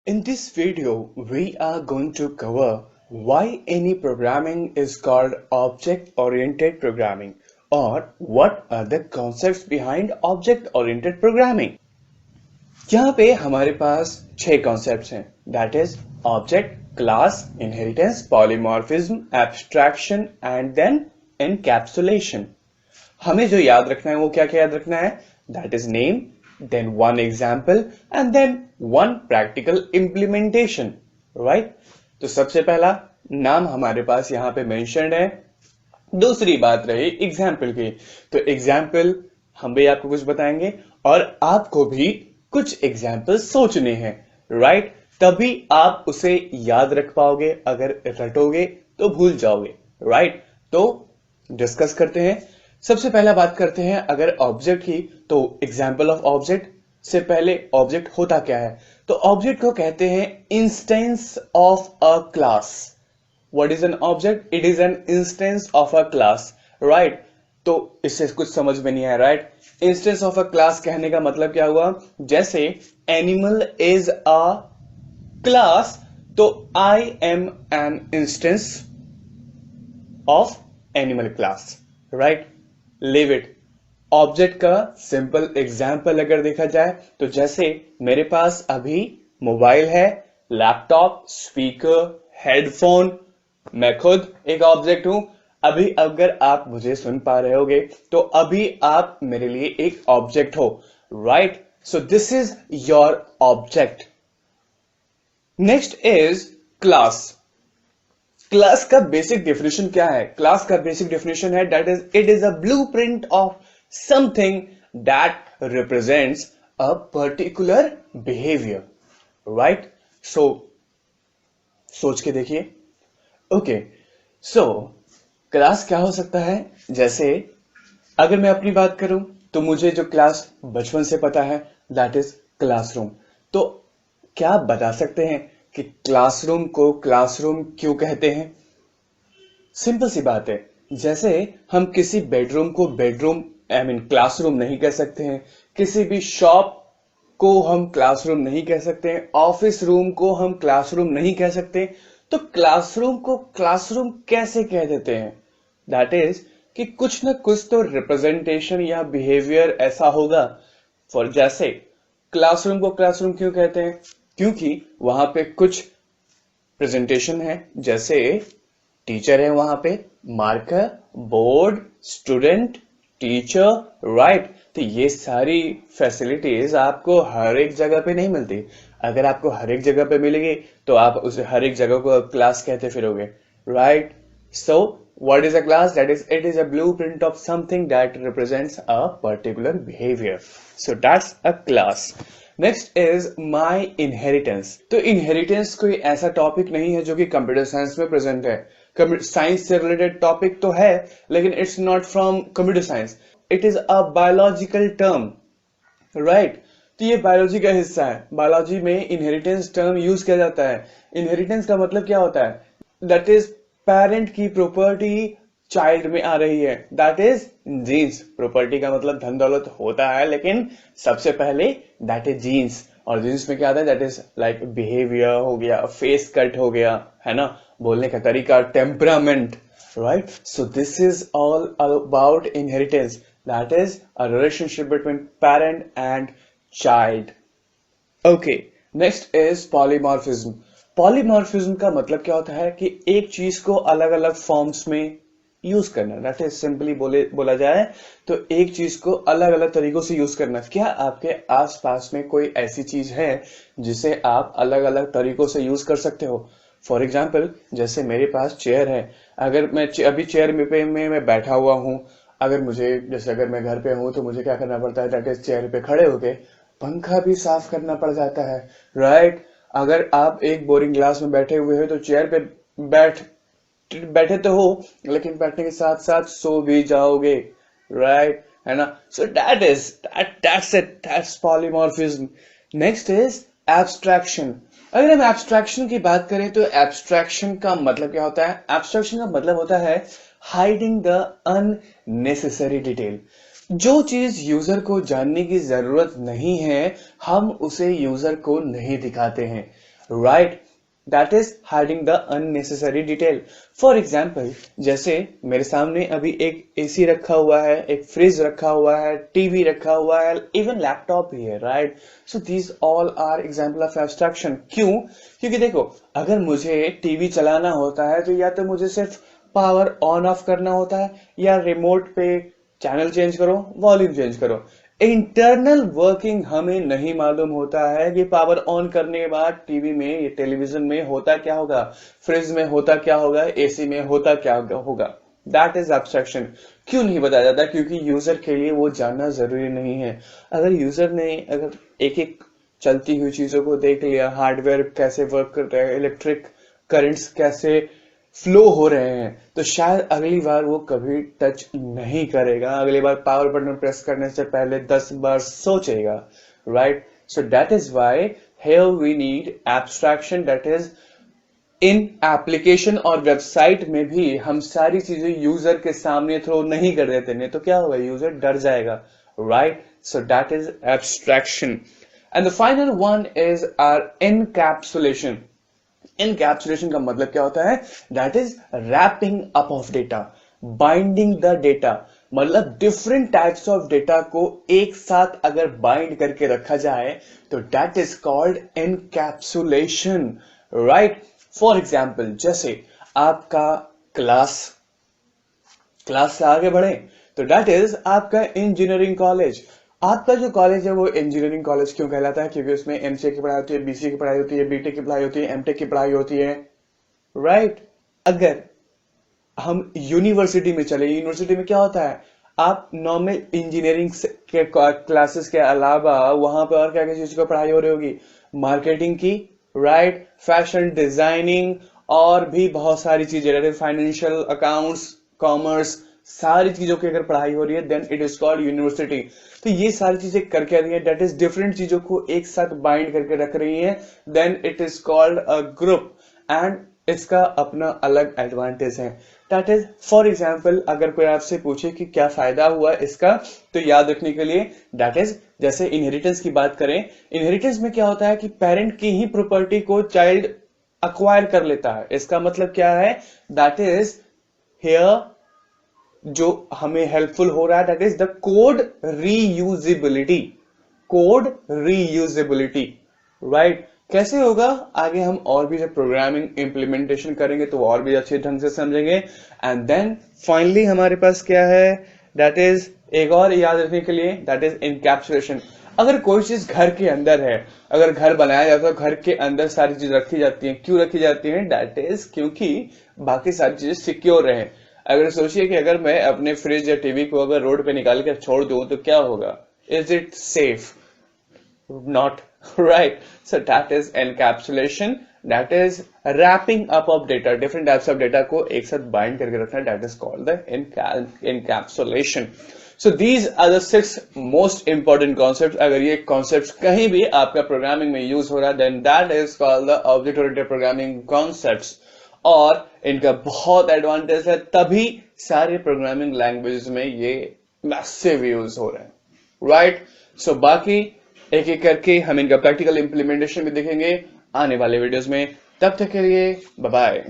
In this video, we are going to cover why any programming is called object-oriented programming or what are the concepts behind object-oriented programming. यहाँ पे हमारे पास 6 concepts हैं, that is object, class, inheritance, polymorphism, abstraction and then encapsulation. हमें जो याद रखना है वो क्या क्या याद रखना है, that is name, then one example and then one practical implementation, right? तो सबसे पहला नाम हमारे पास यहां पे मेंशन्ड है. दूसरी बात रही एग्जाम्पल की, तो एग्जाम्पल हम भी आपको कुछ बताएंगे और आपको भी कुछ एग्जाम्पल सोचने हैं, राइट? तभी आप उसे याद रख पाओगे, अगर रटोगे तो भूल जाओगे, राइट? तो डिस्कस करते हैं. सबसे पहला बात करते हैं अगर ऑब्जेक्ट की, तो एग्जाम्पल ऑफ ऑब्जेक्ट से पहले ऑब्जेक्ट होता क्या है? तो ऑब्जेक्ट को कहते हैं instance of a class. What is an object? It is an instance of a class, right? तो इससे कुछ समझ में नहीं आया, right? Instance of a class कहने का मतलब क्या हुआ? जैसे एनिमल इज अ क्लास, तो I am an instance of animal class, right? Leave it. Object का सिंपल एग्जाम्पल अगर देखा जाए तो जैसे मेरे पास अभी मोबाइल है, लैपटॉप, स्पीकर, हेडफोन, मैं खुद एक ऑब्जेक्ट हूं. अभी अगर आप मुझे सुन पा रहे होगे तो अभी आप मेरे लिए एक ऑब्जेक्ट हो, right? So this is your object. Next is class. Class का बेसिक डेफिनेशन क्या है? क्लास का बेसिक डेफिनेशन है that is it is a blueprint of something that represents a particular behaviour, right? So सोच के देखिए. Okay, so class क्या हो सकता है? जैसे अगर मैं अपनी बात करूं तो मुझे जो क्लास बचपन से पता है दैट इज क्लासरूम. तो क्या आप बता सकते हैं कि क्लासरूम को क्लासरूम क्यों कहते हैं? सिंपल सी बात है, जैसे हम किसी बेडरूम को बेडरूम क्लासरूम नहीं कह सकते हैं, किसी भी शॉप को हम क्लासरूम नहीं कह सकते हैं, ऑफिस रूम को हम क्लासरूम नहीं कह सकते. तो क्लासरूम को क्लासरूम कैसे कह देते हैं? दैट इज कि कुछ ना कुछ तो रिप्रेजेंटेशन या बिहेवियर ऐसा होगा. फॉर जैसे क्लासरूम को क्लासरूम क्यों कहते हैं? क्योंकि वहां पे कुछ प्रेजेंटेशन है, जैसे टीचर है वहां पे, marker, board, student, teacher, right? तो ये सारी फैसिलिटीज आपको हर एक जगह पे नहीं मिलती. अगर आपको हर एक जगह पे मिलेगी तो आप उसे हर एक जगह को क्लास कहते फिरोगे, right? So what is a class? That is, it is a blueprint of something that represents a particular behavior. So that's a class. Next is my inheritance. तो inheritance कोई ऐसा टॉपिक नहीं है जो कि कंप्यूटर साइंस में present है. Science से रिलेटेड टॉपिक तो है, लेकिन it's not from computer science. It is a biological term, right? तो ये बायोलॉजी का हिस्सा है. बायोलॉजी में इनहेरिटेंस टर्म यूज किया जाता है. इनहेरिटेंस का मतलब क्या होता है? दैट इज पेरेंट की प्रॉपर्टी चाइल्ड में आ रही है, दैट इज जीन्स. प्रॉपर्टी का मतलब धन दौलत होता है, लेकिन सबसे पहले दैट इज जीन्स. और जीन्स में क्या आता है? दैट इज लाइक बिहेवियर हो गया, फेस कट हो गया, है ना, बोलने का तरीका, temperament, right? So this is all about inheritance. That is a relationship between parent and child. Okay, next is polymorphism. Polymorphism का मतलब क्या होता है? कि एक चीज को अलग अलग फॉर्म्स में यूज करना. दैट इज सिंपली बोला जाए तो एक चीज को अलग अलग तरीकों से यूज करना. क्या आपके आसपास में कोई ऐसी चीज है जिसे आप अलग अलग तरीकों से यूज कर सकते हो? फॉर एग्जाम्पल, जैसे मेरे पास चेयर है. अगर मैं अभी चेयर में मैं बैठा हुआ हूं, अगर मुझे, जैसे अगर मैं घर पे हूं तो मुझे क्या करना पड़ता है? दैट इज चेयर पे खड़े होके पंखा भी साफ करना पड़ जाता है, राइट? अगर आप एक बोरिंग क्लास में बैठे हुए हो तो चेयर पे बैठे तो हो, लेकिन बैठने के साथ साथ सो भी जाओगे, राइट? है ना? So that's polymorphism. Next is abstraction. अगर हम एब्स्ट्रैक्शन की बात करें तो एब्स्ट्रैक्शन का मतलब क्या होता है? एब्स्ट्रैक्शन का मतलब होता है हाइडिंग द अननेसेसरी डिटेल. जो चीज यूजर को जानने की जरूरत नहीं है, हम उसे यूजर को नहीं दिखाते हैं. right? That is hiding the unnecessary detail. For example, जैसे मेरे सामने अभी एक एसी रखा हुआ है, एक फ्रिज रखा हुआ है, टीवी रखा हुआ है, इवन लैपटॉप भी है, right? So these all are example of abstraction. क्यों? क्योंकि देखो, अगर मुझे टीवी चलाना होता है तो या तो मुझे सिर्फ पावर ऑन ऑफ करना होता है, या रिमोट पे चैनल चेंज करो, वॉल्यूम चेंज करो. इंटरनल वर्किंग हमें नहीं मालूम होता है कि पावर ऑन करने के बाद टीवी में या टेलीविजन में होता क्या होगा, फ्रिज में होता क्या होगा, एसी में होता क्या होगा. That is abstraction. क्यों नहीं बताया जाता? क्योंकि यूजर के लिए वो जानना जरूरी नहीं है. अगर यूजर ने अगर एक एक चलती हुई चीजों को देख लिया, हार्डवेयर कैसे वर्क करता है, इलेक्ट्रिक करंट्स कैसे फ्लो हो रहे हैं, तो शायद अगली बार वो कभी टच नहीं करेगा, अगली बार पावर बटन प्रेस करने से पहले 10 बार सोचेगा, right? So that is why here we need abstraction. That is in application और वेबसाइट में भी हम सारी चीजें यूजर के सामने थ्रो नहीं कर देते, नहीं तो क्या होगा, यूजर डर जाएगा, right? So that is abstraction. And the final one is our encapsulation. Encapsulation का मतलब क्या होता है? That is wrapping up of data, binding the data. मतलब डिफरेंट टाइप्स ऑफ डेटा को एक साथ अगर बाइंड करके रखा जाए तो that is called encapsulation, right? For example, जैसे आपका क्लास से आगे बढ़े तो दैट इज आपका इंजीनियरिंग कॉलेज. आपका जो कॉलेज है वो इंजीनियरिंग कॉलेज क्यों कहलाता है? क्योंकि उसमें एमसीए की पढ़ाई होती है, बीसीए की पढ़ाई होती है, बीटेक की पढ़ाई होती है, एमटेक की पढ़ाई होती है, राइट? अगर हम यूनिवर्सिटी में चले, यूनिवर्सिटी में क्या होता है? आप नॉर्मल इंजीनियरिंग के क्लासेस के अलावा वहां पर और क्या क्या चीज की पढ़ाई हो रही होगी? मार्केटिंग की, राइट? फैशन डिजाइनिंग और भी बहुत सारी चीजें, फाइनेंशियल अकाउंट्स, कॉमर्स, सारी चीजों की अगर पढ़ाई हो रही है then it is called university. तो ये सारी चीजें करके रही है, दैट इज डिफरेंट चीजों को एक साथ बाइंड करके रख रही है, then it is called a group. And इसका अपना अलग एडवांटेज है. दैट इज, फॉर एग्जाम्पल, अगर कोई आपसे पूछे कि क्या फायदा हुआ इसका, तो याद रखने के लिए दैट इज, जैसे इनहेरिटेंस की बात करें, इनहेरिटेंस में क्या होता है कि पेरेंट की ही प्रॉपर्टी को चाइल्ड अक्वायर कर लेता है. इसका मतलब क्या है? दैट इज हियर जो हमें हेल्पफुल हो रहा है that is the code reusability. Code reusability, right? कैसे होगा? आगे हम और भी जब प्रोग्रामिंग इंप्लीमेंटेशन करेंगे तो और भी अच्छे ढंग से समझेंगे. एंड देन फाइनली हमारे पास क्या है? दैट इज, एक और याद रखने के लिए, दैट इज इनकैप्सुलेशन. अगर कोई चीज घर के अंदर है, अगर घर बनाया जाता है, घर के अंदर सारी चीज रखी जाती है. क्यों रखी जाती है? दैट इज क्योंकि बाकी सारी चीजें सिक्योर रहे. अगर सोचिए कि अगर मैं अपने फ्रिज या टीवी को अगर रोड पे निकाल कर छोड़ दूं तो क्या होगा? Is it safe? Not, right? So that is encapsulation. That is wrapping up of data, different types of data को एक साथ बाइंड करके रखना, that is called the encapsulation. So these are the 6 most important concept. अगर ये concept कहीं भी आपका प्रोग्रामिंग में यूज हो रहा है then that is called the object oriented programming concepts. और इनका बहुत एडवांटेज है, तभी सारे प्रोग्रामिंग लैंग्वेजेस में ये मैसिव यूज हो रहे हैं, राइट? सो बाकी एक एक करके हम इनका प्रैक्टिकल इंप्लीमेंटेशन भी देखेंगे आने वाले वीडियोस में. तब तक के लिए बाय बाय.